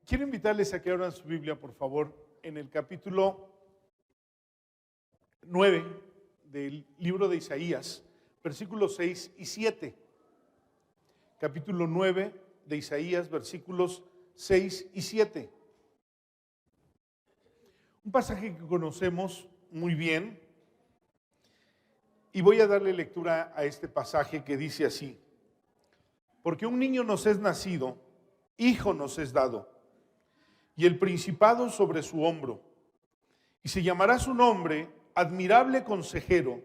Quiero invitarles a que abran su Biblia, por favor, en el capítulo 9 del libro de Isaías, versículos 6 y 7. Capítulo 9 de Isaías, versículos 6 y 7. Un pasaje que conocemos muy bien, y voy a darle lectura a este pasaje que dice así: porque un niño nos es nacido, hijo nos es dado, y el principado sobre su hombro, y se llamará su nombre Admirable Consejero,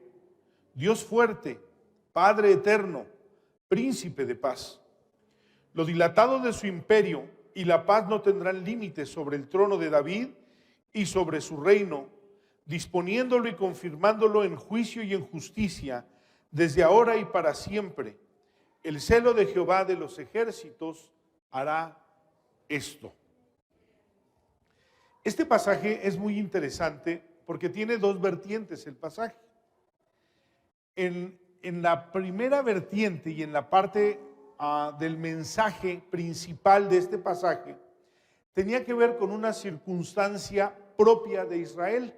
Dios fuerte, Padre eterno, Príncipe de paz. Lo dilatado de su imperio y la paz no tendrán límites sobre el trono de David y sobre su reino, disponiéndolo y confirmándolo en juicio y en justicia, desde ahora y para siempre. El celo de Jehová de los ejércitos hará esto. Este pasaje es muy interesante porque tiene dos vertientes el pasaje. En la primera vertiente y en la parte del mensaje principal de este pasaje, tenía que ver con una circunstancia propia de Israel.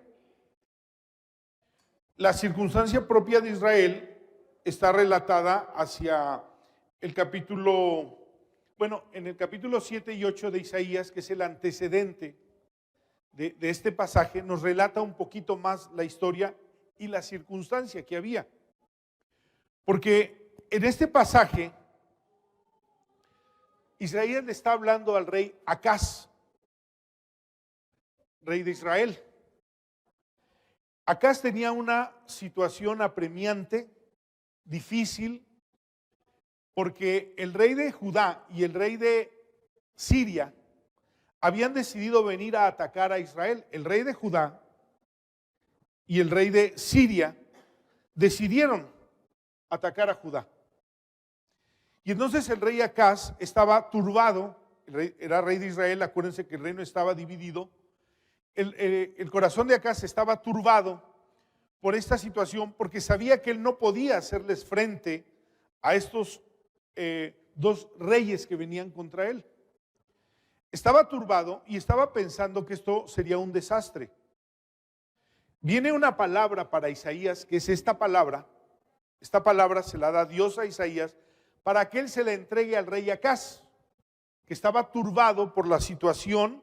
La circunstancia propia de Israel está relatada hacia el capítulo, en el capítulo 7 y 8 de Isaías, que es el antecedente de este pasaje, nos relata un poquito más la historia y la circunstancia que había. Porque en este pasaje, Isaías le está hablando al rey Acaz, rey de Israel. Acaz tenía una situación apremiante, difícil, porque el rey de Judá y el rey de Siria habían decidido venir a atacar a Israel. El rey de Judá y el rey de Siria decidieron atacar a Judá. Y entonces el rey Acaz estaba turbado, era rey de Israel, acuérdense que el reino estaba dividido. El corazón de Acaz estaba turbado por esta situación porque sabía que él no podía hacerles frente a estos dos reyes que venían contra él. Estaba turbado y estaba pensando que esto sería un desastre. Viene una palabra para Isaías, que es esta palabra. Esta palabra se la da Dios a Isaías para que él se la entregue al rey Acaz, que estaba turbado por la situación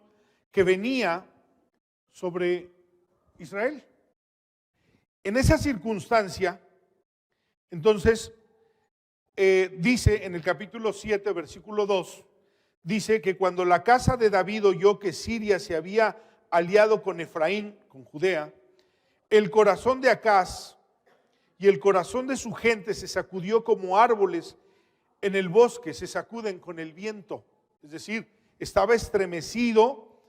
que venía sobre Israel. En esa circunstancia, entonces, dice en el capítulo 7, versículo 2, dice que cuando la casa de David oyó que Siria se había aliado con Efraín, con Judea, el corazón de Acaz y el corazón de su gente se sacudió como árboles en el bosque, se sacuden con el viento. Es decir, estaba estremecido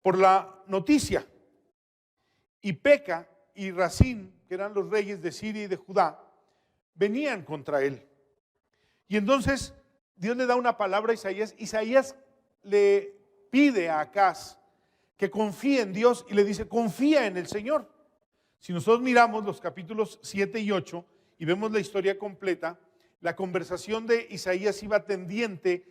por la noticia. Y Peca y Razín, que eran los reyes de Siria y de Judá, venían contra él. Y entonces Dios le da una palabra a Isaías. Isaías le pide a Acaz que confíe en Dios y le dice: confía en el Señor. Si nosotros miramos los capítulos 7 y 8 y vemos la historia completa, la conversación de Isaías iba tendiente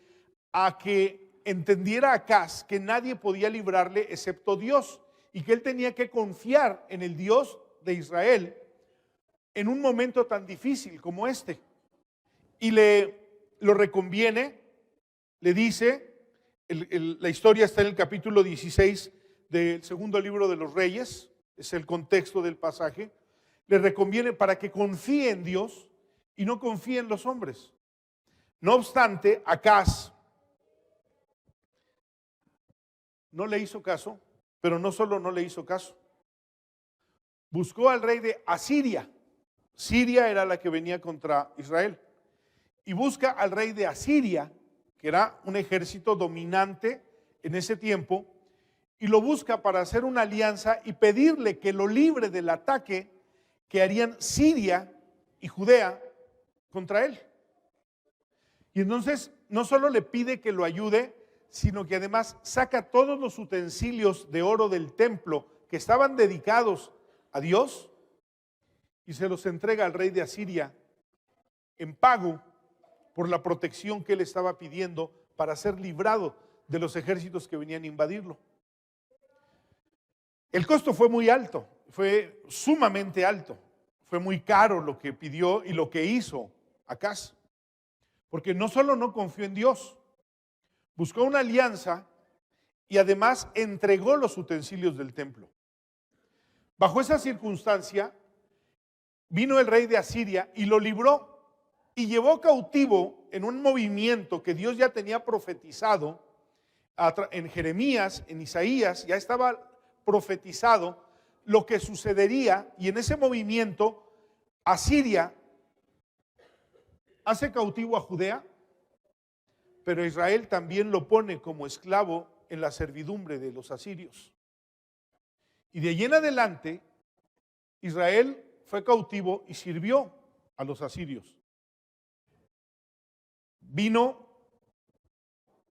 a que entendiera Acaz que nadie podía librarle excepto Dios y que él tenía que confiar en el Dios de Israel en un momento tan difícil como este. Y lo reconviene, le dice, la historia está en el capítulo 16 del segundo libro de los Reyes, es el contexto del pasaje. Le reconviene para que confíe en Dios y no confíe en los hombres. No obstante, Acaz no le hizo caso, pero no solo no le hizo caso, buscó al rey de Asiria. Siria era la que venía contra Israel. Y busca al rey de Asiria, que era un ejército dominante en ese tiempo, y lo busca para hacer una alianza y pedirle que lo libre del ataque que harían Siria y Judea contra él. Y entonces no solo le pide que lo ayude, sino que además saca todos los utensilios de oro del templo que estaban dedicados a Dios y se los entrega al rey de Asiria en pago por la protección que él estaba pidiendo para ser librado de los ejércitos que venían a invadirlo. El costo fue muy alto, fue sumamente alto, fue muy caro lo que pidió y lo que hizo Acaz, porque no solo no confió en Dios, buscó una alianza y además entregó los utensilios del templo. Bajo esa circunstancia, vino el rey de Asiria y lo libró y llevó cautivo en un movimiento que Dios ya tenía profetizado en Jeremías, en Isaías, ya estaba profetizado lo que sucedería, y en ese movimiento Asiria hace cautivo a Judea, pero Israel también lo pone como esclavo en la servidumbre de los asirios. Y de allí en adelante, Israel fue cautivo y sirvió a los asirios. Vino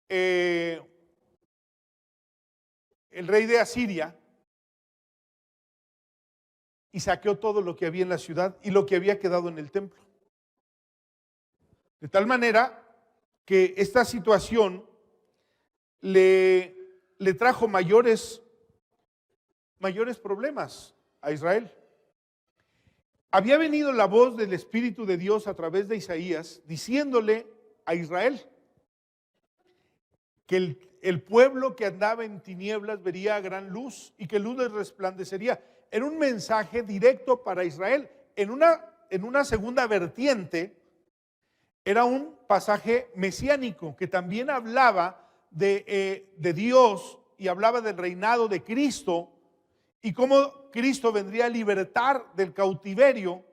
el rey de Asiria y saqueó todo lo que había en la ciudad y lo que había quedado en el templo. De tal manera que esta situación le trajo mayores problemas a Israel. Había venido la voz del Espíritu de Dios a través de Isaías diciéndole a Israel que el pueblo que andaba en tinieblas vería gran luz y que luz les resplandecería. Era un mensaje directo para Israel. En una segunda vertiente, era un pasaje mesiánico que también hablaba de Dios y hablaba del reinado de Cristo y cómo Cristo vendría a libertar del cautiverio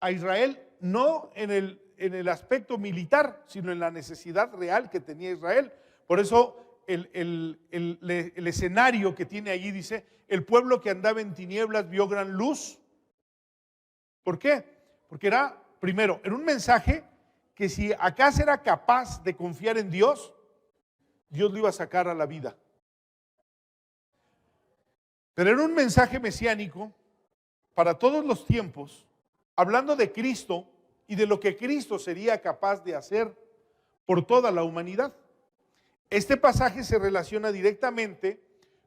a Israel, no en el aspecto militar, sino en la necesidad real que tenía Israel. Por eso el escenario que tiene allí dice: el pueblo que andaba en tinieblas vio gran luz. ¿Por qué? Porque era, primero, era un mensaje que si Acaz era capaz de confiar en Dios, Dios lo iba a sacar a la vida. Pero era un mensaje mesiánico para todos los tiempos, hablando de Cristo y de lo que Cristo sería capaz de hacer por toda la humanidad. Este pasaje se relaciona directamente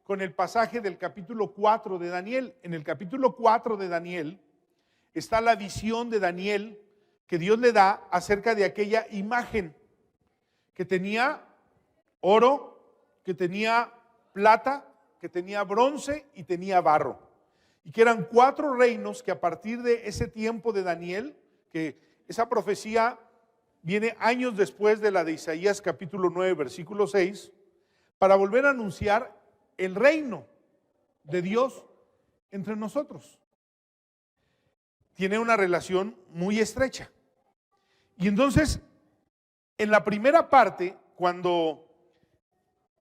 con el pasaje del capítulo 4 de Daniel. En el capítulo 4 de Daniel está la visión de Daniel que Dios le da acerca de aquella imagen que tenía oro, que tenía plata, que tenía bronce y tenía barro. Y que eran 4 reinos que a partir de ese tiempo de Daniel, que esa profecía viene años después de la de Isaías capítulo 9, versículo 6, para volver a anunciar el reino de Dios entre nosotros. Tiene una relación muy estrecha. Y entonces, en la primera parte, cuando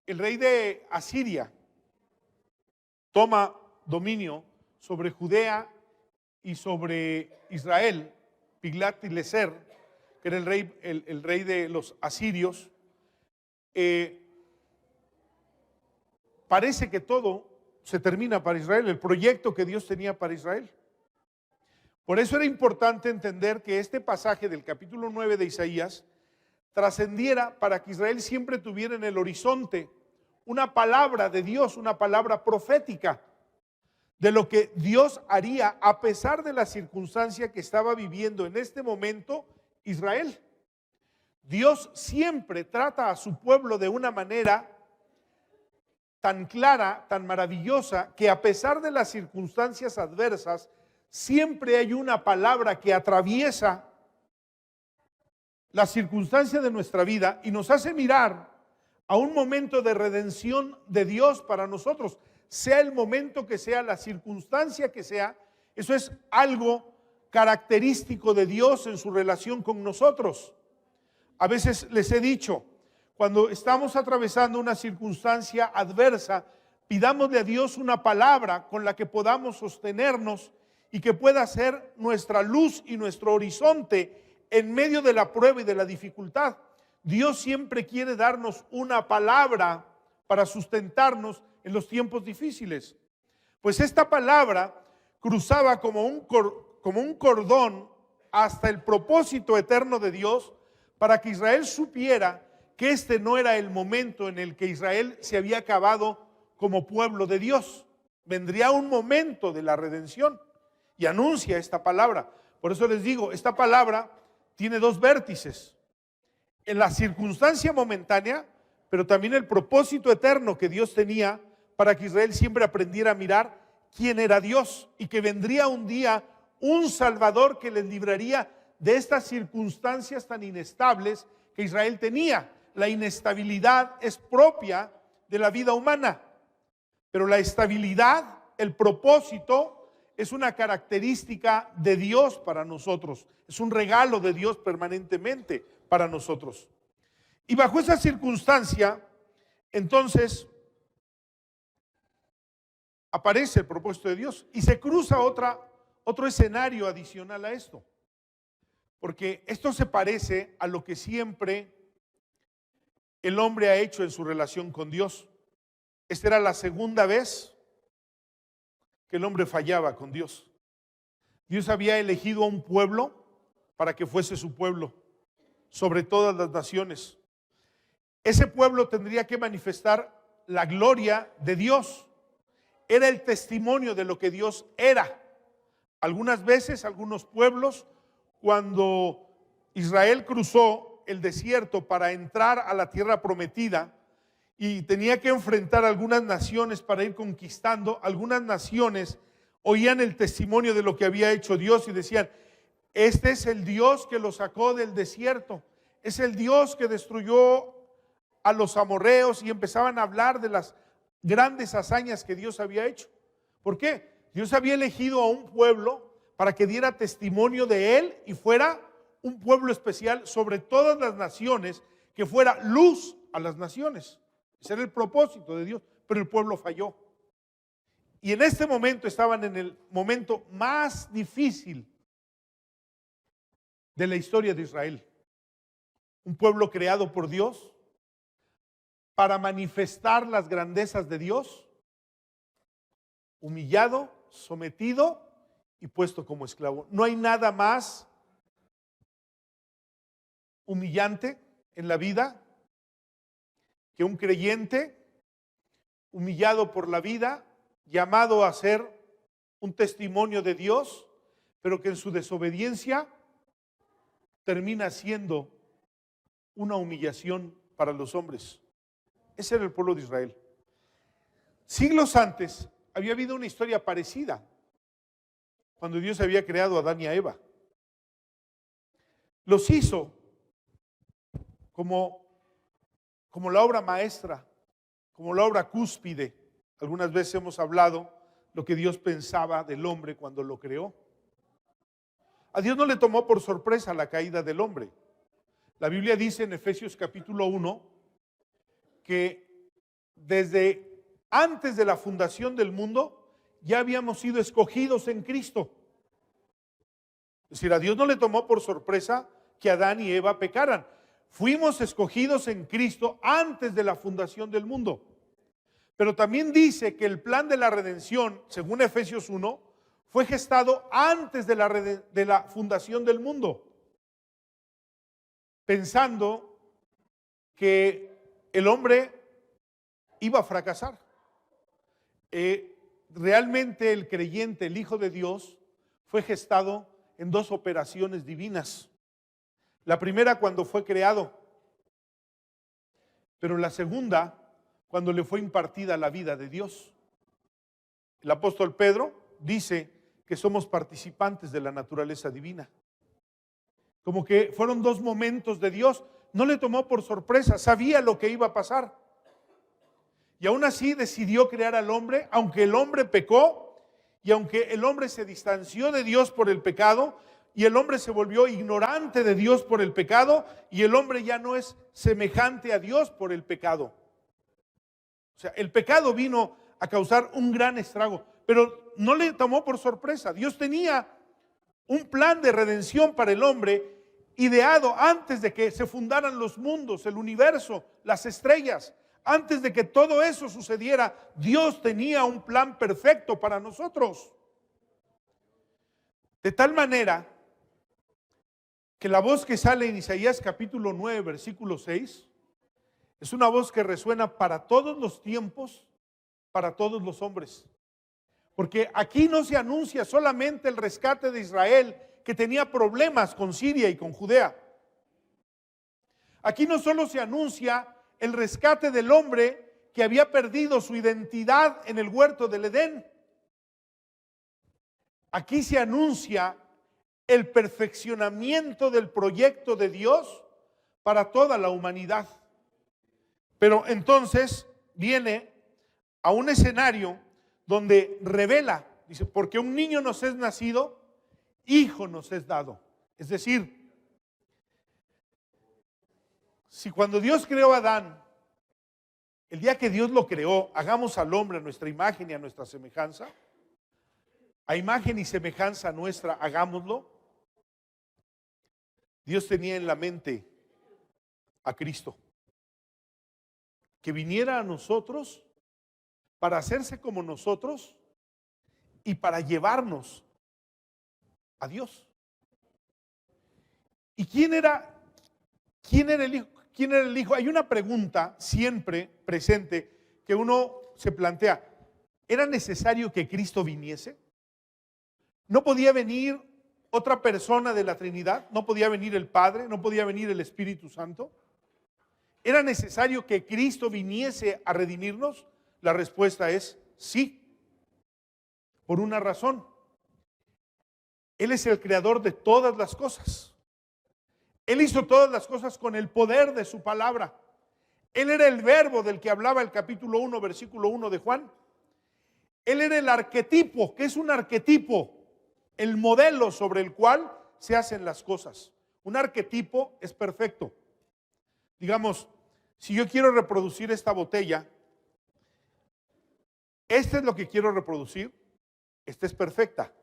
el rey de Asiria toma dominio sobre Judea y sobre Israel, Tiglat-Pileser, que era el rey de los asirios, parece que todo se termina para Israel, el proyecto que Dios tenía para Israel. Por eso era importante entender que este pasaje del capítulo 9 de Isaías trascendiera para que Israel siempre tuviera en el horizonte una palabra de Dios, una palabra profética de lo que Dios haría a pesar de la circunstancia que estaba viviendo en este momento Israel. Dios siempre trata a su pueblo de una manera tan clara, tan maravillosa, que a pesar de las circunstancias adversas, siempre hay una palabra que atraviesa la circunstancia de nuestra vida y nos hace mirar a un momento de redención de Dios para nosotros, sea el momento que sea, la circunstancia que sea. Eso es algo característico de Dios en su relación con nosotros. A veces les he dicho, cuando estamos atravesando una circunstancia adversa, pidámosle a Dios una palabra con la que podamos sostenernos y que pueda ser nuestra luz y nuestro horizonte en medio de la prueba y de la dificultad. Dios siempre quiere darnos una palabra para sustentarnos en los tiempos difíciles. Pues esta palabra cruzaba como un cordón hasta el propósito eterno de Dios para que Israel supiera que este no era el momento en el que Israel se había acabado como pueblo de Dios. Vendría un momento de la redención y anuncia esta palabra. Por eso les digo, esta palabra tiene dos vértices. En la circunstancia momentánea, pero también el propósito eterno que Dios tenía para que Israel siempre aprendiera a mirar quién era Dios y que vendría un día un Salvador que les libraría de estas circunstancias tan inestables que Israel tenía. La inestabilidad es propia de la vida humana, pero la estabilidad, el propósito, es una característica de Dios para nosotros. Es un regalo de Dios permanentemente para nosotros. Y bajo esa circunstancia, entonces, aparece el propósito de Dios y se cruza otro escenario adicional a esto. Porque esto se parece a lo que siempre el hombre ha hecho en su relación con Dios. Esta era la segunda vez que el hombre fallaba con Dios. Dios había elegido a un pueblo para que fuese su pueblo sobre todas las naciones. Ese pueblo tendría que manifestar la gloria de Dios. Era el testimonio de lo que Dios era. Algunas veces, algunos pueblos, cuando Israel cruzó el desierto para entrar a la tierra prometida y tenía que enfrentar algunas naciones para ir conquistando, algunas naciones oían el testimonio de lo que había hecho Dios y decían: este es el Dios que lo sacó del desierto, es el Dios que destruyó a los amorreos, y empezaban a hablar de las grandes hazañas que Dios había hecho. ¿Por qué? Dios había elegido a un pueblo para que diera testimonio de Él y fuera un pueblo especial sobre todas las naciones, que fuera luz a las naciones. Ese era el propósito de Dios, pero el pueblo falló. Y en este momento estaban en el momento más difícil de la historia de Israel. Un pueblo creado por Dios para manifestar las grandezas de Dios, humillado, sometido y puesto como esclavo. No hay nada más humillante en la vida que un creyente humillado por la vida, llamado a ser un testimonio de Dios, pero que en su desobediencia termina siendo una humillación para los hombres. Ese era el pueblo de Israel. Siglos antes había habido una historia parecida, cuando Dios había creado a Adán y a Eva. Los hizo como la obra maestra, como la obra cúspide. Algunas veces hemos hablado lo que Dios pensaba del hombre cuando lo creó. A Dios no le tomó por sorpresa la caída del hombre. La Biblia dice en Efesios capítulo 1 que desde antes de la fundación del mundo ya habíamos sido escogidos en Cristo. Es decir, a Dios no le tomó por sorpresa que Adán y Eva pecaran. Fuimos escogidos en Cristo antes de la fundación del mundo. Pero también dice que el plan de la redención, según Efesios 1, fue gestado antes de la fundación del mundo, pensando que el hombre iba a fracasar. Realmente el creyente, el Hijo de Dios, fue gestado en dos operaciones divinas. La primera cuando fue creado, pero la segunda cuando le fue impartida la vida de Dios. El apóstol Pedro dice que somos participantes de la naturaleza divina. Como que fueron dos momentos de Dios. No le tomó por sorpresa, sabía lo que iba a pasar. Y aún así decidió crear al hombre, aunque el hombre pecó y aunque el hombre se distanció de Dios por el pecado, y el hombre se volvió ignorante de Dios por el pecado, y el hombre ya no es semejante a Dios por el pecado. O sea, el pecado vino a causar un gran estrago, pero no le tomó por sorpresa. Dios tenía un plan de redención para el hombre ideado antes de que se fundaran los mundos, el universo, las estrellas. Antes de que todo eso sucediera, Dios tenía un plan perfecto para nosotros. De tal manera que la voz que sale en Isaías capítulo 9, versículo 6, Es una voz que resuena para todos los tiempos, para todos los hombres. Porque aquí no se anuncia solamente el rescate de Israel, que tenía problemas con Siria y con Judea. Aquí no solo se anuncia el rescate del hombre que había perdido su identidad en el huerto del Edén. Aquí se anuncia el perfeccionamiento del proyecto de Dios para toda la humanidad. Pero entonces viene a un escenario donde revela, dice, porque un niño nos es nacido, hijo nos es dado. Es decir, si cuando Dios creó a Adán, el día que Dios lo creó, hagamos al hombre a nuestra imagen y a nuestra semejanza, a imagen y semejanza nuestra, hagámoslo. Dios tenía en la mente a Cristo, que viniera a nosotros para hacerse como nosotros y para llevarnos a Dios. ¿Y quién era el hijo? ¿Quién era el hijo? Hay una pregunta siempre presente que uno se plantea. ¿Era necesario que Cristo viniese? ¿No podía venir otra persona de la Trinidad? ¿No podía venir el Padre? ¿No podía venir el Espíritu Santo? ¿Era necesario que Cristo viniese a redimirnos? La respuesta es sí, por una razón. Él es el creador de todas las cosas. Él hizo todas las cosas con el poder de su palabra. Él era el verbo del que hablaba el capítulo 1, versículo 1 de Juan. Él era el arquetipo. ¿Qué es un arquetipo? El modelo sobre el cual se hacen las cosas. Un arquetipo es perfecto. Digamos, si yo quiero reproducir esta botella, este es lo que quiero reproducir, esta es perfecta,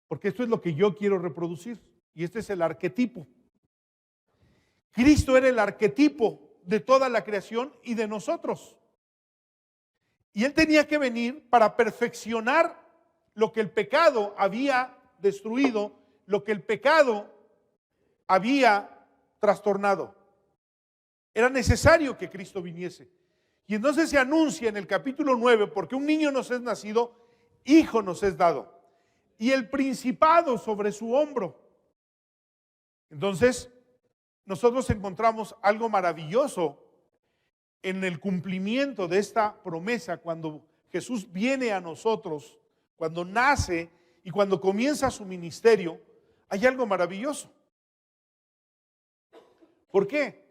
porque esto es lo que yo quiero reproducir, y este es el arquetipo. Cristo era el arquetipo de toda la creación y de nosotros. Y Él tenía que venir para perfeccionar lo que el pecado había destruido, lo que el pecado había trastornado. Era necesario que Cristo viniese. Y entonces se anuncia en el capítulo 9, porque un niño nos es nacido, hijo nos es dado, y el principado sobre su hombro. Entonces, nosotros encontramos algo maravilloso en el cumplimiento de esta promesa cuando Jesús viene a nosotros, cuando nace y cuando comienza su ministerio. Hay algo maravilloso. ¿Por qué?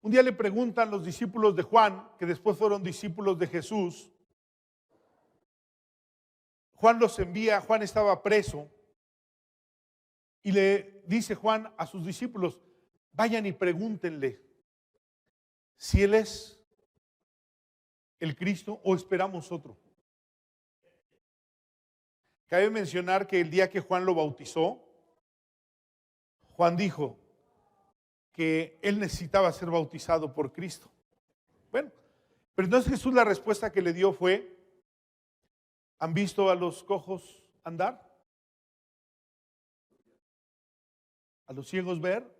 Un día le preguntan los discípulos de Juan, que después fueron discípulos de Jesús. Juan los envía, Juan estaba preso, y le dice Juan a sus discípulos: vayan y pregúntenle si Él es el Cristo o esperamos otro. Cabe mencionar que el día que Juan lo bautizó, Juan dijo que él necesitaba ser bautizado por Cristo. Bueno, pero entonces Jesús, la respuesta que le dio fue: ¿han visto a los cojos andar? ¿A los ciegos ver?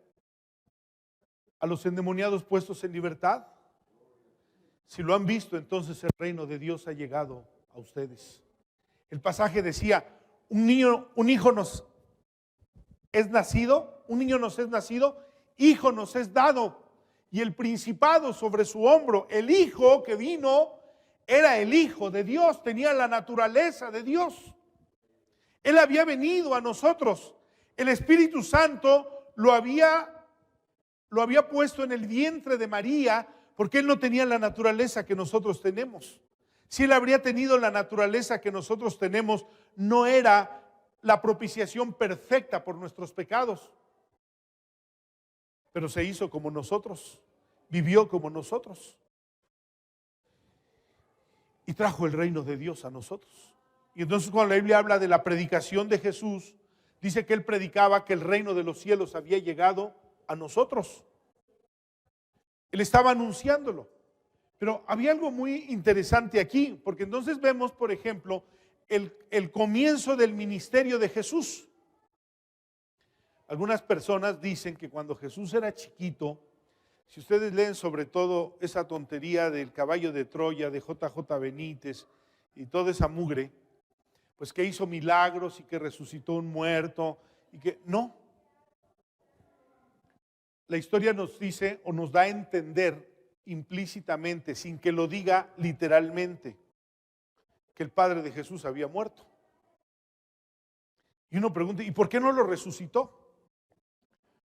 ¿A los endemoniados puestos en libertad? Si lo han visto, entonces el reino de Dios ha llegado a ustedes. El pasaje decía: un hijo nos es nacido, un niño nos es nacido, hijo nos es dado, y el principado sobre su hombro. El hijo que vino era el Hijo de Dios, tenía la naturaleza de Dios. Él había venido a nosotros. El Espíritu Santo lo había puesto en el vientre de María, porque Él no tenía la naturaleza que nosotros tenemos. Si Él habría tenido la naturaleza que nosotros tenemos, no era la propiciación perfecta por nuestros pecados. Pero se hizo como nosotros, vivió como nosotros, y trajo el reino de Dios a nosotros. Y entonces, cuando la Biblia habla de la predicación de Jesús, dice que Él predicaba que el reino de los cielos había llegado a nosotros. Él estaba anunciándolo. Pero había algo muy interesante aquí, porque entonces vemos, por ejemplo, el comienzo del ministerio de Jesús. Algunas personas dicen que cuando Jesús era chiquito, Si ustedes leen sobre todo esa tontería del caballo de Troya, de JJ Benítez y toda esa mugre, pues que hizo milagros y que resucitó un muerto y que no. La historia nos dice o nos da a entender implícitamente, sin que lo diga literalmente, que el padre de Jesús había muerto. Y uno pregunta, ¿y por qué no lo resucitó?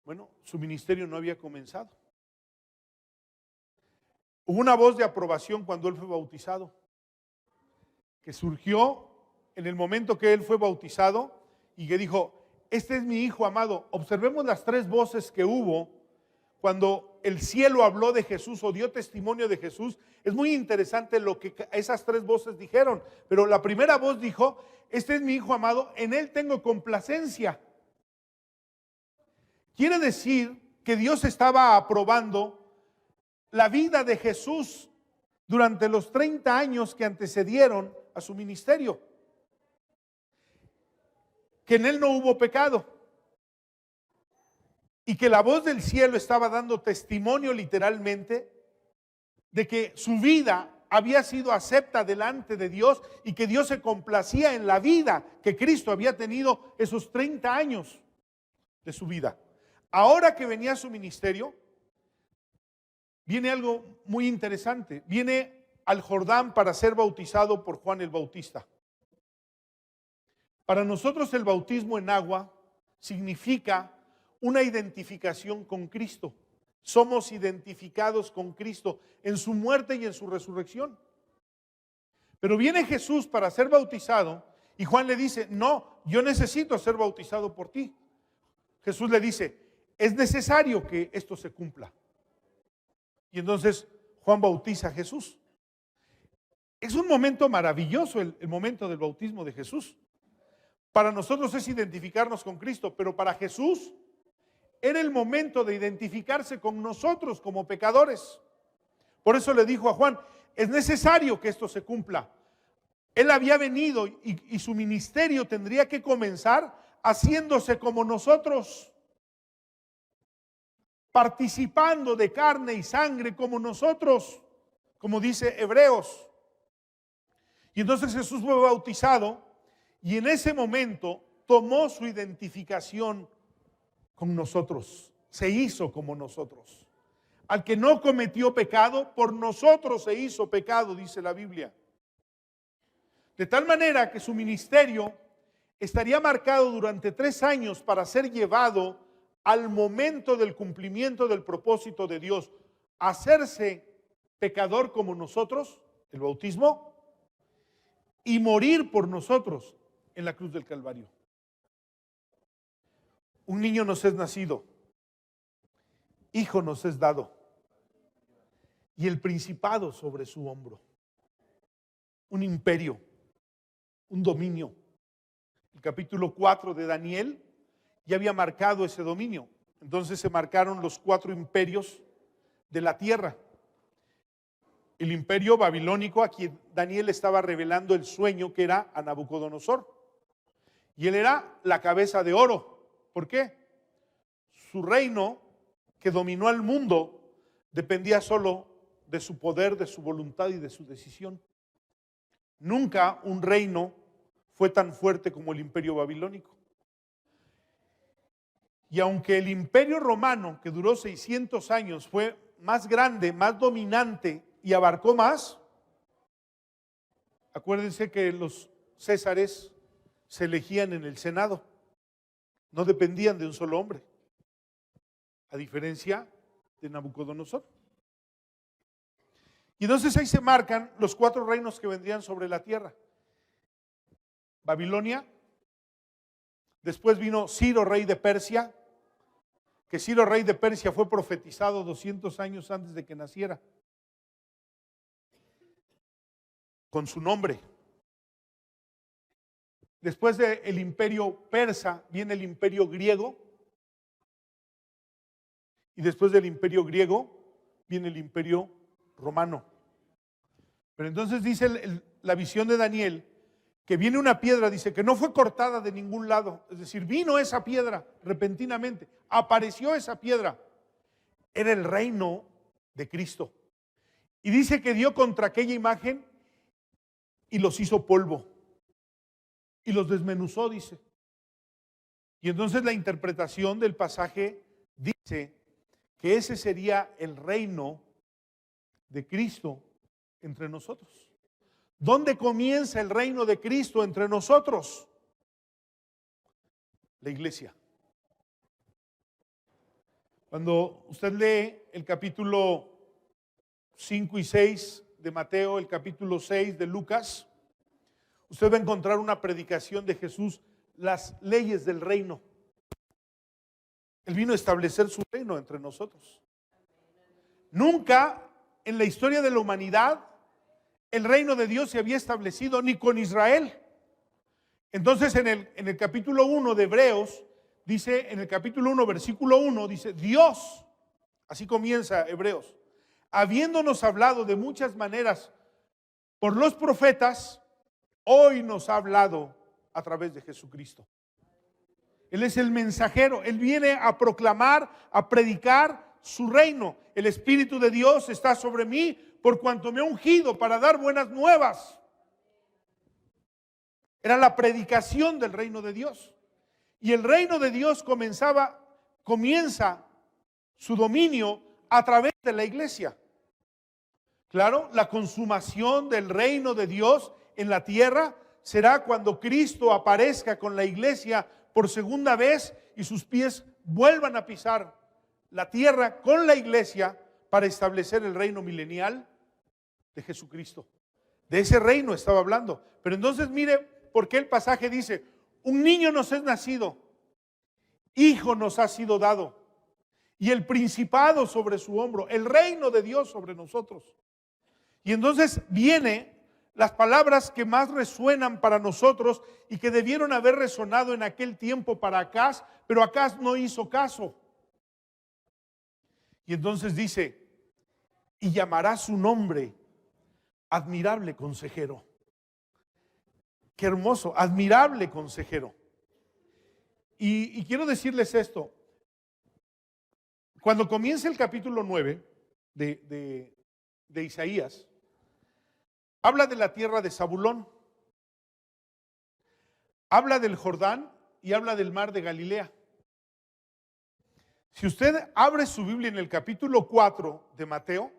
Bueno, su ministerio no había comenzado. Hubo una voz de aprobación cuando él fue bautizado, que surgió en el momento que él fue bautizado y que dijo, este es mi hijo amado. Observemos las tres voces que hubo cuando el cielo habló de Jesús o dio testimonio de Jesús. Es muy interesante lo que esas tres voces dijeron, pero la primera voz dijo, este es mi hijo amado, en él tengo complacencia. Quiere decir que Dios estaba aprobando la vida de Jesús durante los 30 años que antecedieron a su ministerio. Que en él no hubo pecado. Y que la voz del cielo estaba dando testimonio literalmente de que su vida había sido acepta delante de Dios y que Dios se complacía en la vida que Cristo había tenido esos 30 años de su vida. Ahora que venía su ministerio, viene algo muy interesante. Viene al Jordán para ser bautizado por Juan el Bautista. Para nosotros el bautismo en agua significa una identificación con Cristo. Somos identificados con Cristo en su muerte y en su resurrección. Pero viene Jesús para ser bautizado y Juan le dice, no, yo necesito ser bautizado por ti. Jesús le dice, es necesario que esto se cumpla. Y entonces Juan bautiza a Jesús. Es un momento maravilloso el momento del bautismo de Jesús. Para nosotros es identificarnos con Cristo, pero para Jesús era el momento de identificarse con nosotros como pecadores. Por eso le dijo a Juan, es necesario que esto se cumpla. Él había venido y su ministerio tendría que comenzar haciéndose como nosotros, participando de carne y sangre como nosotros, como dice Hebreos. Y entonces Jesús fue bautizado y en ese momento tomó su identificación con nosotros, se hizo como nosotros. Al que no cometió pecado, por nosotros se hizo pecado, dice la Biblia. De tal manera que su ministerio estaría marcado durante 3 años para ser llevado al momento del cumplimiento del propósito de Dios, hacerse pecador como nosotros, el bautismo, y morir por nosotros en la cruz del Calvario. Un niño nos es nacido, hijo nos es dado, y el principado sobre su hombro. Un imperio, un dominio. El capítulo 4 de Daniel ya había marcado ese dominio. Entonces se marcaron los 4 imperios de la tierra. El imperio babilónico, a quien Daniel estaba revelando el sueño, que era a Nabucodonosor. Y él era la cabeza de oro. ¿Por qué? Su reino, que dominó al mundo, dependía solo de su poder, de su voluntad y de su decisión. Nunca un reino fue tan fuerte como el imperio babilónico. Y aunque el imperio romano, que duró 600 años, fue más grande, más dominante y abarcó más, acuérdense que los césares se elegían en el Senado, no dependían de un solo hombre, a diferencia de Nabucodonosor. Y entonces ahí se marcan los 4 reinos que vendrían sobre la tierra. Babilonia, después vino Ciro, rey de Persia, que Ciro, rey de Persia, fue profetizado 200 años antes de que naciera, con su nombre. Después del imperio persa viene el imperio griego, y después del imperio griego viene el imperio romano. Pero entonces dice la visión de Daniel que viene una piedra, dice que no fue cortada de ningún lado, es decir, vino esa piedra repentinamente, apareció esa piedra. Era el reino de Cristo. Y dice que dio contra aquella imagen y los hizo polvo. Y los desmenuzó, dice. Y entonces la interpretación del pasaje dice que ese sería el reino de Cristo entre nosotros. ¿Dónde comienza el reino de Cristo entre nosotros? La iglesia. Cuando usted lee el capítulo 5 y 6 de Mateo, el capítulo 6 de Lucas, usted va a encontrar una predicación de Jesús, las leyes del reino. Él vino a establecer su reino entre nosotros. Nunca en la historia de la humanidad el reino de Dios se había establecido ni con Israel. Entonces en el capítulo 1 de Hebreos, dice, en el capítulo 1, versículo 1, dice, Dios, así comienza Hebreos, habiéndonos hablado de muchas maneras por los profetas, hoy nos ha hablado a través de Jesucristo. Él es el mensajero, Él viene a proclamar, a predicar su reino. El Espíritu de Dios está sobre mí por cuanto me ha ungido para dar buenas nuevas. Era la predicación del reino de Dios. Y el reino de Dios comienza su dominio a través de la iglesia. Claro, la consumación del reino de Dios en la tierra será cuando Cristo aparezca con la iglesia por segunda vez y sus pies vuelvan a pisar la tierra con la iglesia para establecer el reino milenial de Jesucristo. De ese reino estaba hablando. Pero entonces mire por qué el pasaje dice, un niño nos es nacido, hijo nos ha sido dado, y el principado sobre su hombro, el reino de Dios sobre nosotros. Y entonces viene las palabras que más resuenan para nosotros y que debieron haber resonado en aquel tiempo para Acaz, pero Acaz no hizo caso. Y entonces dice, y llamará su nombre admirable consejero. Qué hermoso, admirable consejero. Y quiero decirles esto. Cuando comienza el capítulo 9 de Isaías, habla de la tierra de Zabulón, habla del Jordán y habla del mar de Galilea. Si usted abre su Biblia en el capítulo 4 de Mateo,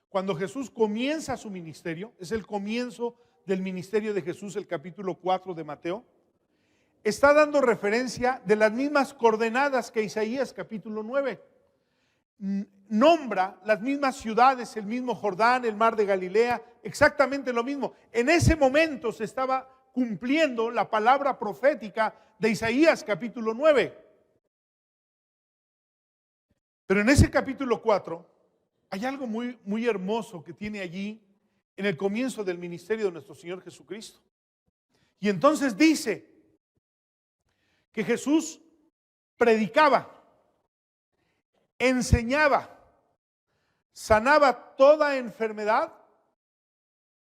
cuando Jesús comienza su ministerio, es el comienzo del ministerio de Jesús, el capítulo 4 de Mateo, está dando referencia de las mismas coordenadas que Isaías capítulo 9. Nombra las mismas ciudades, el mismo Jordán, el mar de Galilea, exactamente lo mismo. En ese momento se estaba cumpliendo la palabra profética de Isaías capítulo 9. Pero en ese capítulo 4 hay algo muy, muy hermoso que tiene allí en el comienzo del ministerio de nuestro Señor Jesucristo. Y entonces dice que Jesús predicaba, enseñaba, sanaba toda enfermedad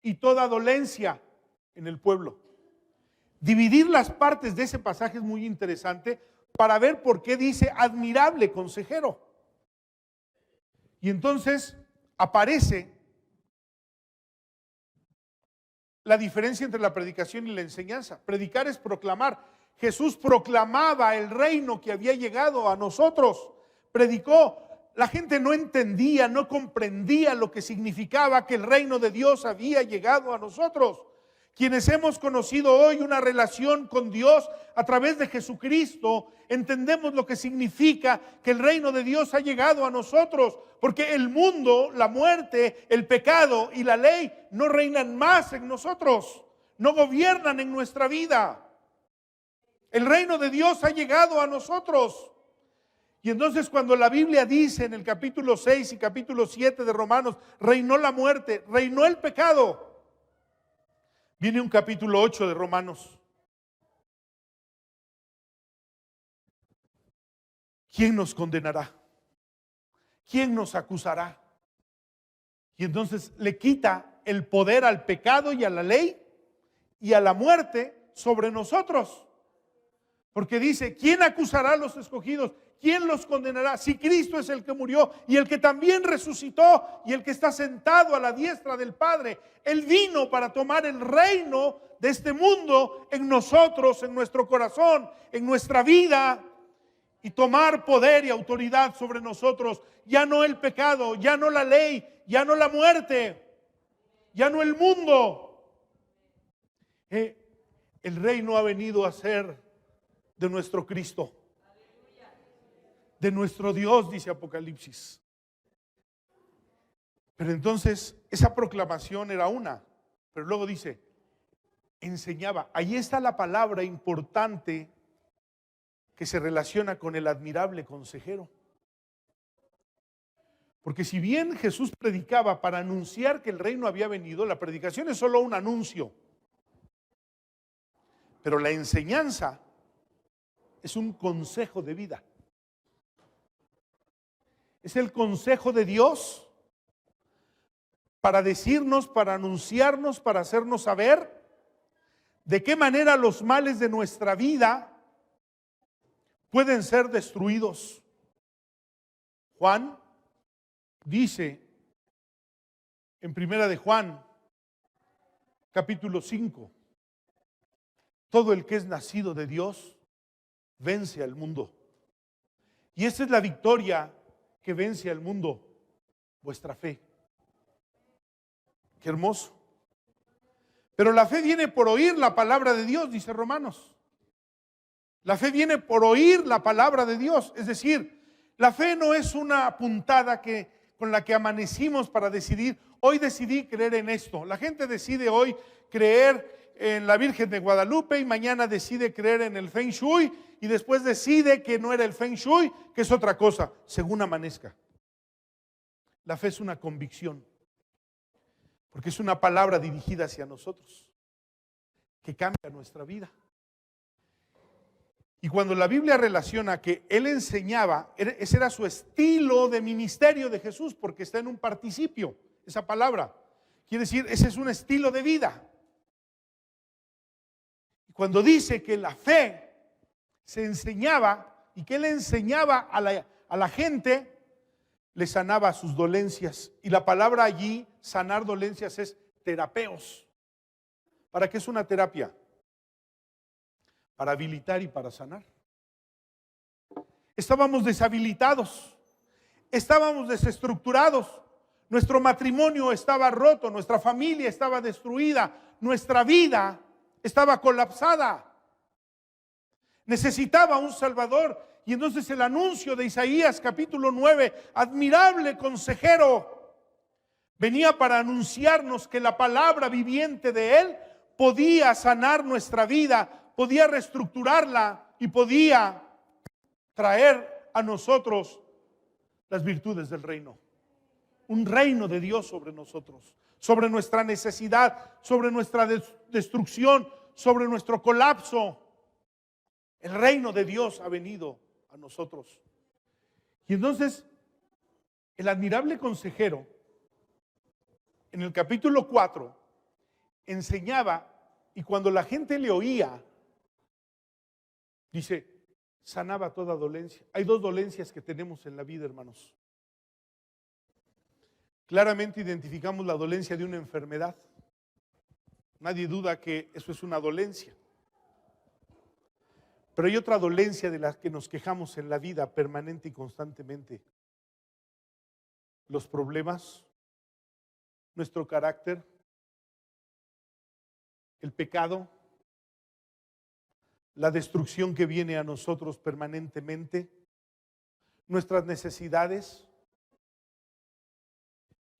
y toda dolencia en el pueblo. Dividir las partes de ese pasaje es muy interesante para ver por qué dice admirable consejero. Y entonces aparece la diferencia entre la predicación y la enseñanza. Predicar es proclamar. Jesús proclamaba el reino que había llegado a nosotros. Predicó. La gente no entendía, no comprendía lo que significaba que el reino de Dios había llegado a nosotros. Quienes hemos conocido hoy una relación con Dios a través de Jesucristo, entendemos lo que significa que el reino de Dios ha llegado a nosotros, porque el mundo, la muerte, el pecado y la ley no reinan más en nosotros, no gobiernan en nuestra vida. El reino de Dios ha llegado a nosotros. Y entonces cuando la Biblia dice en el capítulo 6 y capítulo 7 de Romanos, reinó la muerte, reinó el pecado, viene un capítulo 8 de Romanos. ¿Quién nos condenará? ¿Quién nos acusará? Y entonces le quita el poder al pecado y a la ley y a la muerte sobre nosotros. Porque dice, ¿quién acusará a los escogidos? ¿Quién los condenará? Si Cristo es el que murió y el que también resucitó y el que está sentado a la diestra del Padre. Él vino para tomar el reino de este mundo en nosotros, en nuestro corazón, en nuestra vida, y tomar poder y autoridad sobre nosotros. Ya no el pecado, ya no la ley, ya no la muerte, ya no el mundo. El reino ha venido a ser de nuestro Cristo, de nuestro Dios, dice Apocalipsis. Pero entonces esa proclamación era una, pero luego dice, enseñaba. Ahí está la palabra importante que se relaciona con el admirable consejero. Porque si bien Jesús predicaba para anunciar que el reino había venido, la predicación es solo un anuncio. Pero la enseñanza es un consejo de vida. Es el consejo de Dios para decirnos, para anunciarnos, para hacernos saber de qué manera los males de nuestra vida pueden ser destruidos. Juan dice en Primera de Juan, capítulo 5, todo el que es nacido de Dios vence al mundo. Y esa es la victoria que vence al mundo, vuestra fe. Qué hermoso. Pero la fe viene por oír la palabra de Dios, dice Romanos. La fe viene por oír la palabra de Dios. Es decir, la fe no es una puntada con la que amanecimos para decidir, hoy decidí creer en esto. La gente decide hoy creer en la Virgen de Guadalupe y mañana decide creer en el Feng Shui y después decide que no era el Feng Shui, que es otra cosa, según amanezca. La fe es una convicción, porque es una palabra dirigida hacia nosotros, que cambia nuestra vida. Y cuando la Biblia relaciona que Él enseñaba, ese era su estilo de ministerio de Jesús, porque está en un participio, esa palabra. Quiere decir, ese es un estilo de vida. Y cuando dice que la fe se enseñaba y que Él enseñaba a la gente, le sanaba sus dolencias. Y la palabra allí, sanar dolencias, es terapeos. ¿Para qué es una terapia? Para habilitar y para sanar. Estábamos deshabilitados, estábamos desestructurados, nuestro matrimonio estaba roto, nuestra familia estaba destruida, nuestra vida estaba colapsada. Necesitaba un Salvador. Y entonces el anuncio de Isaías capítulo 9, admirable consejero, venía para anunciarnos que la palabra viviente de Él podía sanar nuestra vida, podía reestructurarla y podía traer a nosotros las virtudes del reino. Un reino de Dios sobre nosotros, sobre nuestra necesidad, sobre nuestra destrucción, sobre nuestro colapso. El reino de Dios ha venido a nosotros. Y entonces, el admirable consejero, en el capítulo 4, enseñaba, y cuando la gente le oía, dice, sanaba toda dolencia. Hay dos dolencias que tenemos en la vida, hermanos. Claramente identificamos la dolencia de una enfermedad. Nadie duda que eso es una dolencia. Pero hay otra dolencia de la que nos quejamos en la vida permanente y constantemente. Los problemas, nuestro carácter, el pecado, la destrucción que viene a nosotros permanentemente, nuestras necesidades.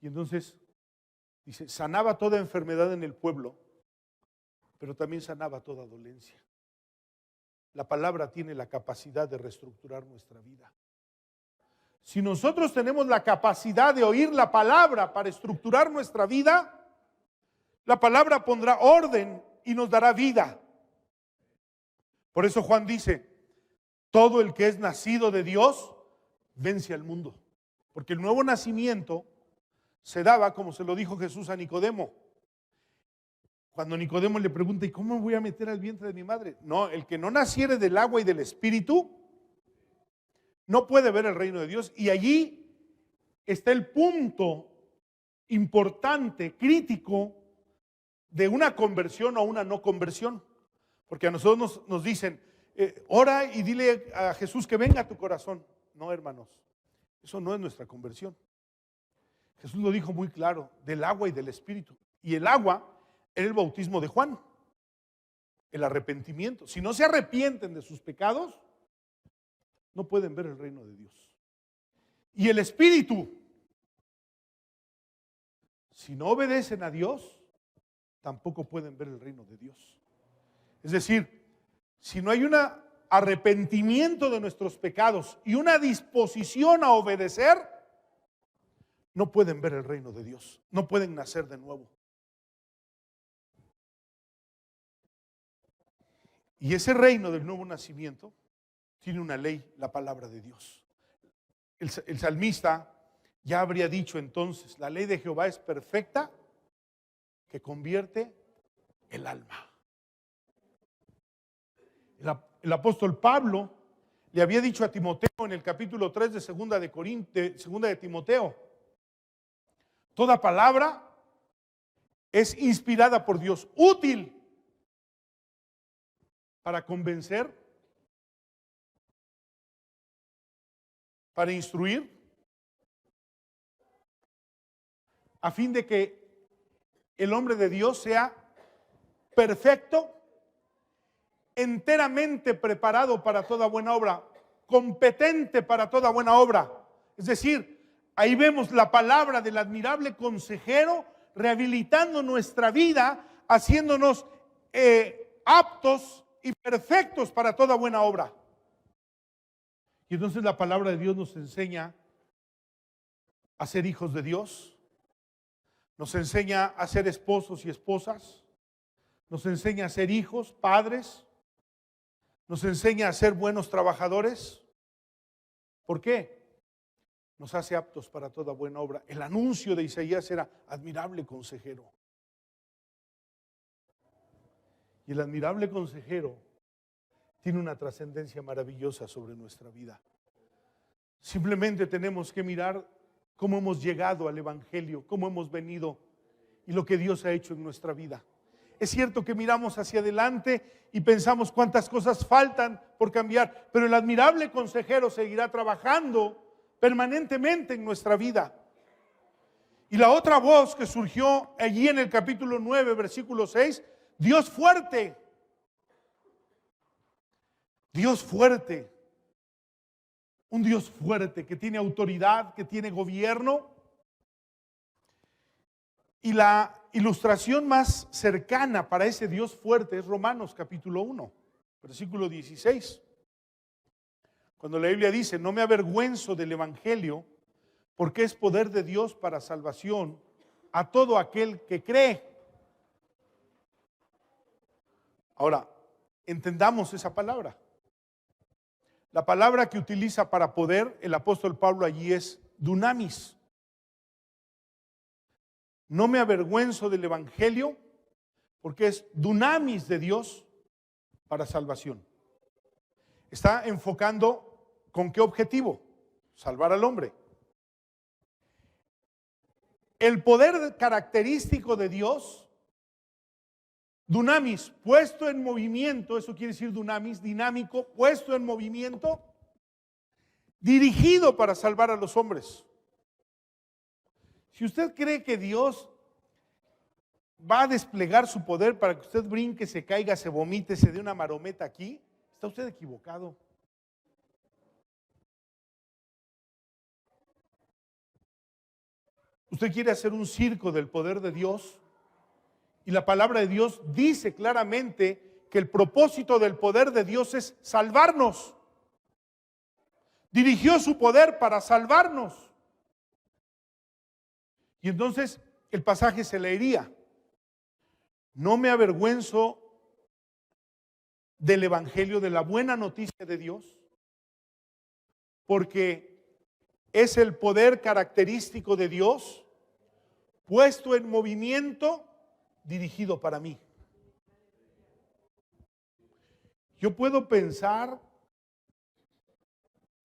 Y entonces, dice, sanaba toda enfermedad en el pueblo, pero también sanaba toda dolencia. La palabra tiene la capacidad de reestructurar nuestra vida. Si nosotros tenemos la capacidad de oír la palabra para estructurar nuestra vida, la palabra pondrá orden y nos dará vida. Por eso Juan dice, todo el que es nacido de Dios vence al mundo. Porque el nuevo nacimiento se daba, como se lo dijo Jesús a Nicodemo, Cuando Nicodemo le pregunta, ¿y cómo me voy a meter al vientre de mi madre? No, el que no naciere del agua y del Espíritu no puede ver el reino de Dios. Y allí está el punto importante, crítico, de una conversión o una no conversión. Porque a nosotros nos dicen, ora y dile a Jesús que venga a tu corazón. No, hermanos, eso no es nuestra conversión. Jesús lo dijo muy claro, del agua y del Espíritu. Y el agua era el bautismo de Juan, el arrepentimiento. Si no se arrepienten de sus pecados, no pueden ver el reino de Dios. Y el Espíritu, si no obedecen a Dios, tampoco pueden ver el reino de Dios. Es decir, si no hay un arrepentimiento de nuestros pecados y una disposición a obedecer, no pueden ver el reino de Dios, no pueden nacer de nuevo. Y ese reino del nuevo nacimiento tiene una ley, la palabra de Dios. El salmista ya habría dicho entonces, la ley de Jehová es perfecta, que convierte el alma. El apóstol Pablo le había dicho a Timoteo en el capítulo 3 de segunda de Timoteo, toda palabra es inspirada por Dios, útil para convencer, para instruir, a fin de que el hombre de Dios sea perfecto, enteramente preparado para toda buena obra, competente para toda buena obra. Es decir, ahí vemos la palabra del admirable consejero rehabilitando nuestra vida, haciéndonos aptos y perfectos para toda buena obra. Y entonces la palabra de Dios nos enseña a ser hijos de Dios, nos enseña a ser esposos y esposas, nos enseña a ser hijos, padres, nos enseña a ser buenos trabajadores. ¿Por qué? Nos hace aptos para toda buena obra. El anuncio de Isaías era admirable consejero. Y el admirable consejero tiene una trascendencia maravillosa sobre nuestra vida. Simplemente tenemos que mirar cómo hemos llegado al Evangelio, cómo hemos venido y lo que Dios ha hecho en nuestra vida. Es cierto que miramos hacia adelante y pensamos cuántas cosas faltan por cambiar, pero el admirable consejero seguirá trabajando permanentemente en nuestra vida. Y la otra voz que surgió allí en el capítulo 9, versículo 6, Dios fuerte. Dios fuerte. Un Dios fuerte que tiene autoridad, que tiene gobierno. Y la ilustración más cercana para ese Dios fuerte es Romanos capítulo 1, versículo 16. Cuando la Biblia dice, no me avergüenzo del Evangelio, porque es poder de Dios para salvación a todo aquel que cree. Ahora, entendamos esa palabra. La palabra que utiliza para poder el apóstol Pablo allí es dunamis. No me avergüenzo del Evangelio porque es dunamis de Dios para salvación. Está enfocando ¿con qué objetivo? Salvar al hombre. El poder característico de Dios, dunamis, puesto en movimiento, eso quiere decir dunamis, dinámico, puesto en movimiento, dirigido para salvar a los hombres. Si usted cree que Dios va a desplegar su poder para que usted brinque, se caiga, se vomite, se dé una marometa aquí, está usted equivocado. Usted quiere hacer un circo del poder de Dios y la palabra de Dios dice claramente que el propósito del poder de Dios es salvarnos. Dirigió su poder para salvarnos. Y entonces el pasaje se leería: no me avergüenzo del Evangelio, de la buena noticia de Dios, porque es el poder característico de Dios puesto en movimiento, dirigido para mí. Yo puedo pensar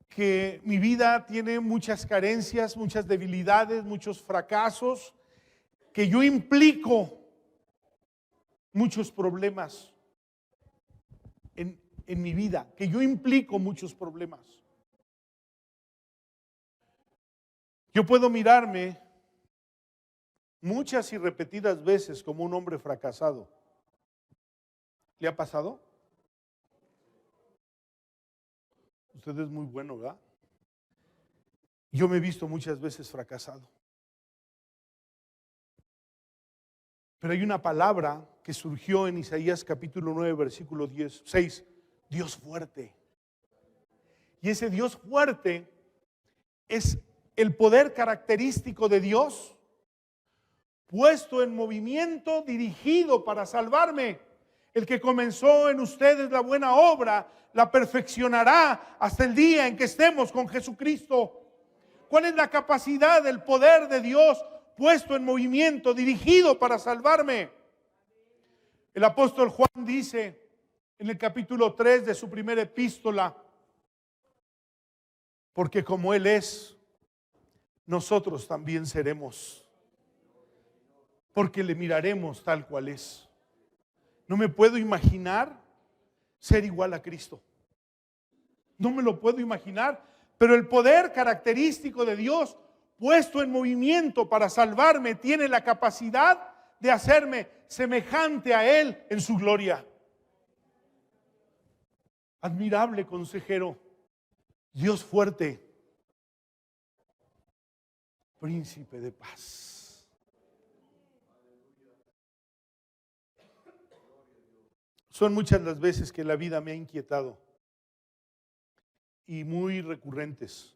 que mi vida tiene muchas carencias, muchas debilidades, muchos fracasos, que yo implico muchos problemas en mi vida, que yo implico muchos problemas. Yo puedo mirarme muchas y repetidas veces como un hombre fracasado. ¿Le ha pasado? Usted es muy bueno, ¿verdad? Yo me he visto muchas veces fracasado. Pero hay una palabra que surgió en Isaías capítulo 9, versículo 6, Dios fuerte. Y ese Dios fuerte es el poder característico de Dios puesto en movimiento, dirigido para salvarme. El que comenzó en ustedes la buena obra, la perfeccionará hasta el día en que estemos con Jesucristo. ¿Cuál es la capacidad del poder de Dios puesto en movimiento, dirigido para salvarme? El apóstol Juan dice en el capítulo 3 de su primera epístola, porque como Él es, nosotros también seremos, porque le miraremos tal cual es. No me puedo imaginar ser igual a Cristo. No me lo puedo imaginar, pero el poder característico de Dios puesto en movimiento para salvarme tiene la capacidad de hacerme semejante a Él en su gloria. Admirable consejero, Dios fuerte, príncipe de paz. Son muchas las veces que la vida me ha inquietado y muy recurrentes,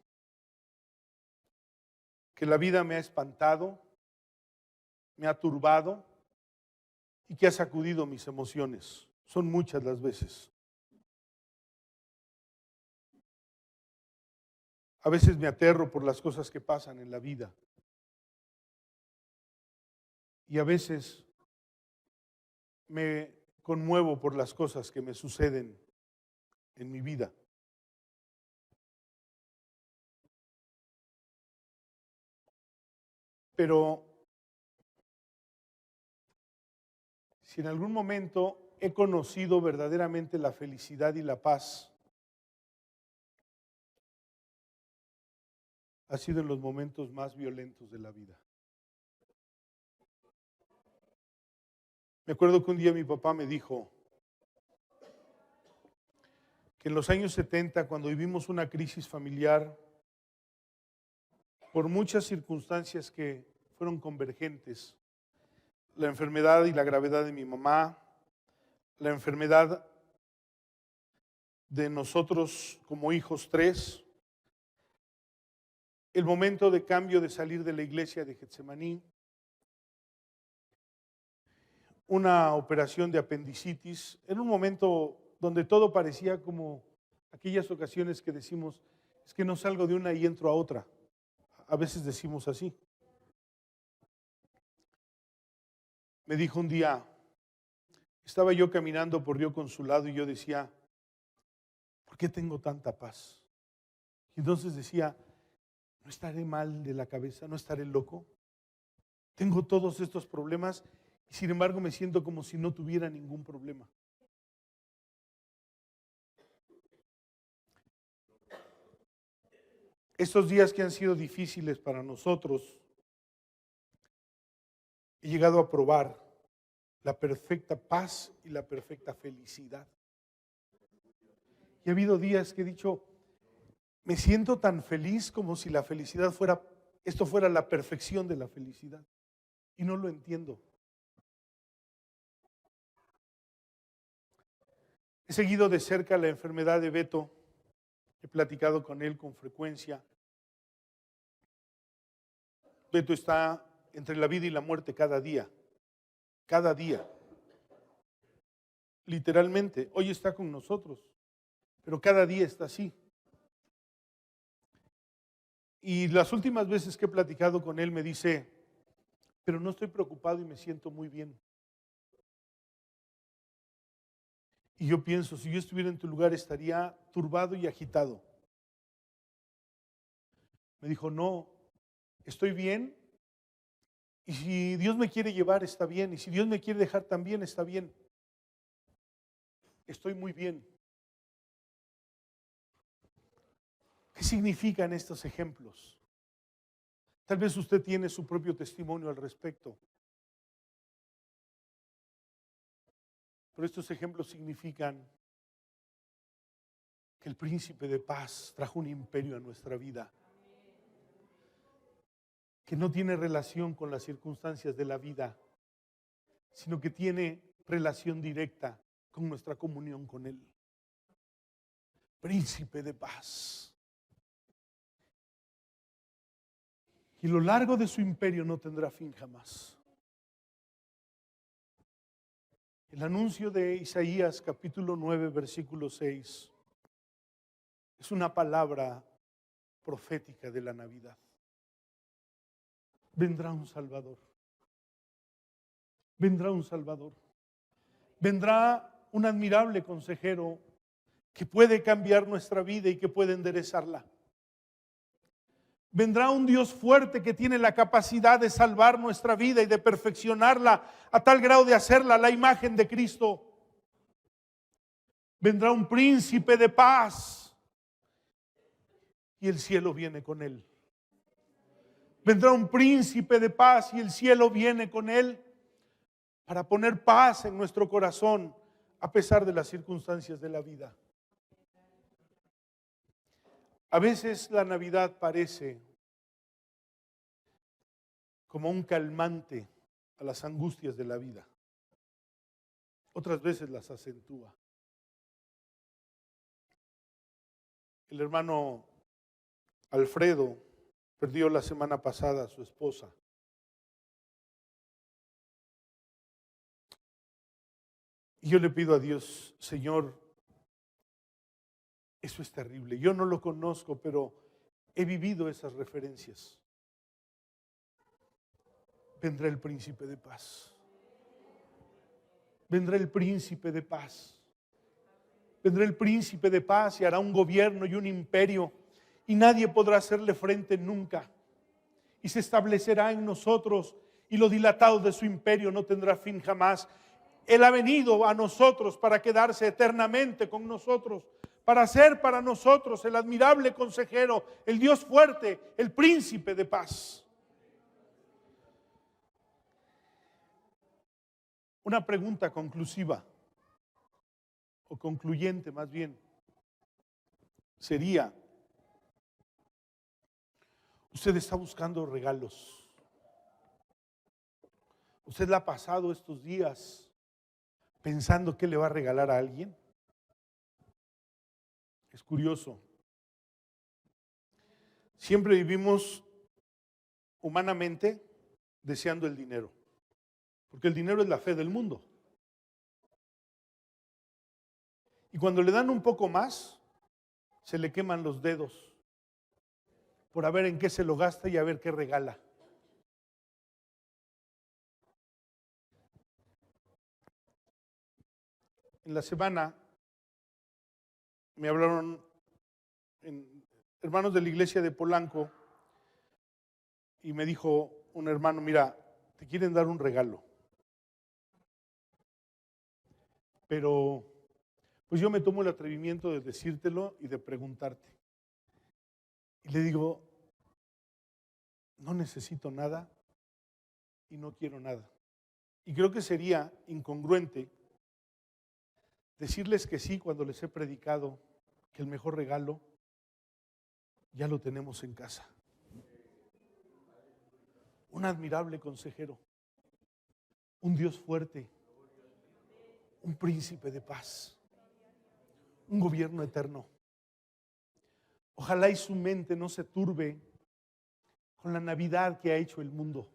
que la vida me ha espantado, me ha turbado y que ha sacudido mis emociones. Son muchas las veces. A veces me aterro por las cosas que pasan en la vida. Y a veces me conmuevo por las cosas que me suceden en mi vida. Pero si en algún momento he conocido verdaderamente la felicidad y la paz, ha sido en los momentos más violentos de la vida. Me acuerdo que un día mi papá me dijo que en los años 70, cuando vivimos una crisis familiar, por muchas circunstancias que fueron convergentes, la enfermedad y la gravedad de mi mamá, la enfermedad de nosotros como hijos tres, el momento de cambio de salir de la iglesia de Getsemaní, una operación de apendicitis, en un momento donde todo parecía como aquellas ocasiones que decimos, es que no salgo de una y entro a otra. A veces decimos así. Me dijo un día, estaba yo caminando por Río Consulado y yo decía, ¿por qué tengo tanta paz? Y entonces decía, ¿no estaré mal de la cabeza? ¿No estaré loco? Tengo todos estos problemas y sin embargo me siento como si no tuviera ningún problema. Estos días que han sido difíciles para nosotros, he llegado a probar la perfecta paz y la perfecta felicidad. Y ha habido días que he dicho, me siento tan feliz como si la felicidad fuera, esto fuera la perfección de la felicidad. Y no lo entiendo. He seguido de cerca la enfermedad de Beto. He platicado con él con frecuencia. Beto está entre la vida y la muerte cada día. Cada día. Literalmente. Hoy está con nosotros. Pero cada día está así. Y las últimas veces que he platicado con él me dice, pero no estoy preocupado y me siento muy bien. Y yo pienso, si yo estuviera en tu lugar estaría turbado y agitado. Me dijo, no, estoy bien. Y si Dios me quiere llevar, está bien. Y si Dios me quiere dejar también, está bien. Estoy muy bien. ¿Qué significan estos ejemplos? Tal vez usted tiene su propio testimonio al respecto. Pero estos ejemplos significan que el príncipe de paz trajo un imperio a nuestra vida, que no tiene relación con las circunstancias de la vida, sino que tiene relación directa con nuestra comunión con Él. Príncipe de paz. Y lo largo de su imperio no tendrá fin jamás. El anuncio de Isaías capítulo 9, versículo 6 es una palabra profética de la Navidad. Vendrá un Salvador. Vendrá un Salvador. Vendrá un admirable consejero que puede cambiar nuestra vida y que puede enderezarla. Vendrá un Dios fuerte que tiene la capacidad de salvar nuestra vida y de perfeccionarla a tal grado de hacerla a la imagen de Cristo. Vendrá un príncipe de paz y el cielo viene con él. Vendrá un príncipe de paz y el cielo viene con él para poner paz en nuestro corazón a pesar de las circunstancias de la vida. A veces la Navidad parece como un calmante a las angustias de la vida. Otras veces las acentúa. El hermano Alfredo perdió la semana pasada a su esposa. Y yo le pido a Dios, Señor, eso es terrible. Yo no lo conozco, pero he vivido esas referencias. Vendrá el príncipe de paz. Vendrá el príncipe de paz. Vendrá el príncipe de paz y hará un gobierno y un imperio y nadie podrá hacerle frente nunca. Y se establecerá en nosotros y lo dilatado de su imperio no tendrá fin jamás. Él ha venido a nosotros para quedarse eternamente con nosotros, para ser para nosotros el admirable consejero, el Dios fuerte, el príncipe de paz. Una pregunta conclusiva, o concluyente más bien, sería, ¿usted está buscando regalos? ¿Usted le ha pasado estos días pensando qué le va a regalar a alguien? Es curioso. Siempre vivimos humanamente deseando el dinero, porque el dinero es la fe del mundo. Y cuando le dan un poco más, se le queman los dedos por a ver en qué se lo gasta y a ver qué regala. En la semana me hablaron hermanos de la iglesia de Polanco y me dijo un hermano, mira, te quieren dar un regalo, pero pues yo me tomo el atrevimiento de decírtelo y de preguntarte. Y le digo, no necesito nada y no quiero nada. Y creo que sería incongruente decirles que sí cuando les he predicado que el mejor regalo ya lo tenemos en casa. Un admirable consejero, un Dios fuerte, un príncipe de paz, un gobierno eterno. Ojalá y su mente no se turbe con la Navidad que ha hecho el mundo.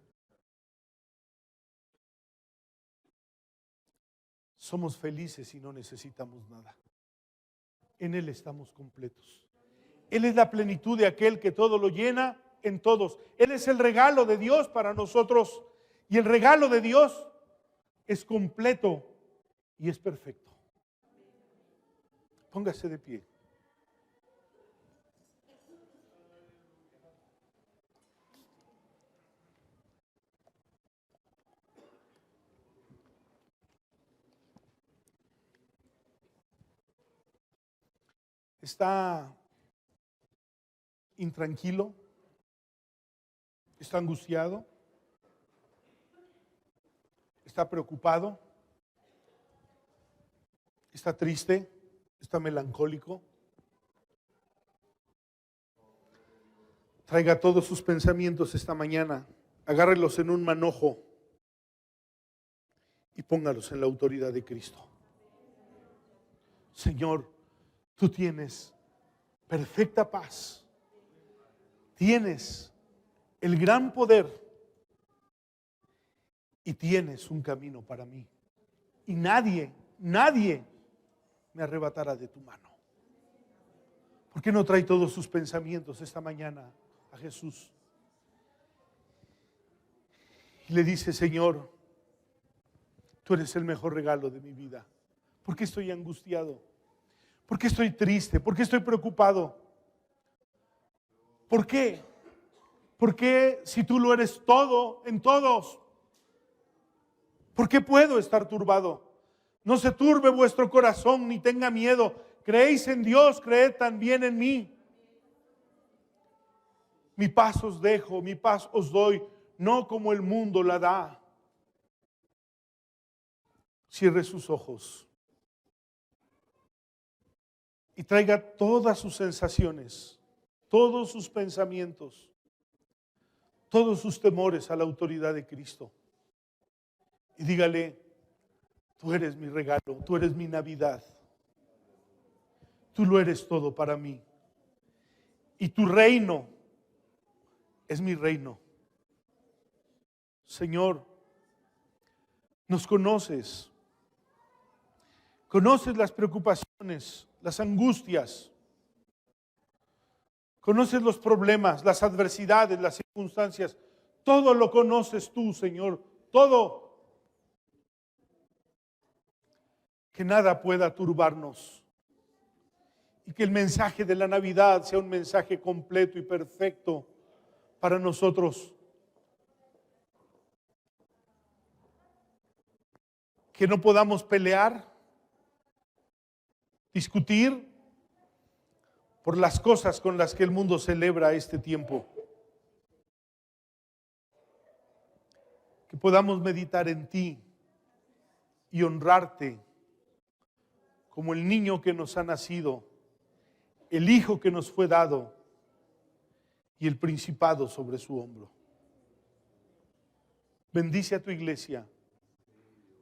Somos felices y no necesitamos nada. En Él estamos completos. Él es la plenitud de aquel que todo lo llena en todos. Él es el regalo de Dios para nosotros. Y el regalo de Dios es completo y es perfecto. Póngase de pie. ¿Está intranquilo? ¿Está angustiado? ¿Está preocupado? ¿Está triste? ¿Está melancólico? Traiga todos sus pensamientos esta mañana, agárrelos en un manojo y póngalos en la autoridad de Cristo. Señor, tú tienes perfecta paz, tienes el gran poder y tienes un camino para mí. Y nadie me arrebatará de tu mano. ¿Por qué no trae todos sus pensamientos esta mañana a Jesús? Y le dice, Señor, tú eres el mejor regalo de mi vida. ¿Por qué estoy angustiado? ¿Por qué estoy triste? ¿Por qué estoy preocupado? ¿Por qué? ¿Por qué si tú lo eres todo en todos? ¿Por qué puedo estar turbado? No se turbe vuestro corazón ni tenga miedo. Creéis en Dios, creed también en mí. Mi paz os dejo, mi paz os doy, no como el mundo la da. Cierre sus ojos y traiga todas sus sensaciones, todos sus pensamientos, todos sus temores a la autoridad de Cristo. Y dígale, tú eres mi regalo, tú eres mi Navidad. Tú lo eres todo para mí. Y tu reino es mi reino. Señor, nos conoces. Conoces las preocupaciones, las angustias. Conoces los problemas, las adversidades, las circunstancias. Todo lo conoces tú, Señor. Todo. Que nada pueda turbarnos. Y que el mensaje de la Navidad sea un mensaje completo y perfecto para nosotros. Que no podamos pelear, discutir por las cosas con las que el mundo celebra este tiempo. Que podamos meditar en ti y honrarte como el niño que nos ha nacido, el hijo que nos fue dado y el principado sobre su hombro. Bendice a tu iglesia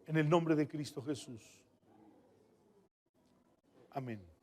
en el nombre de Cristo Jesús. Amén.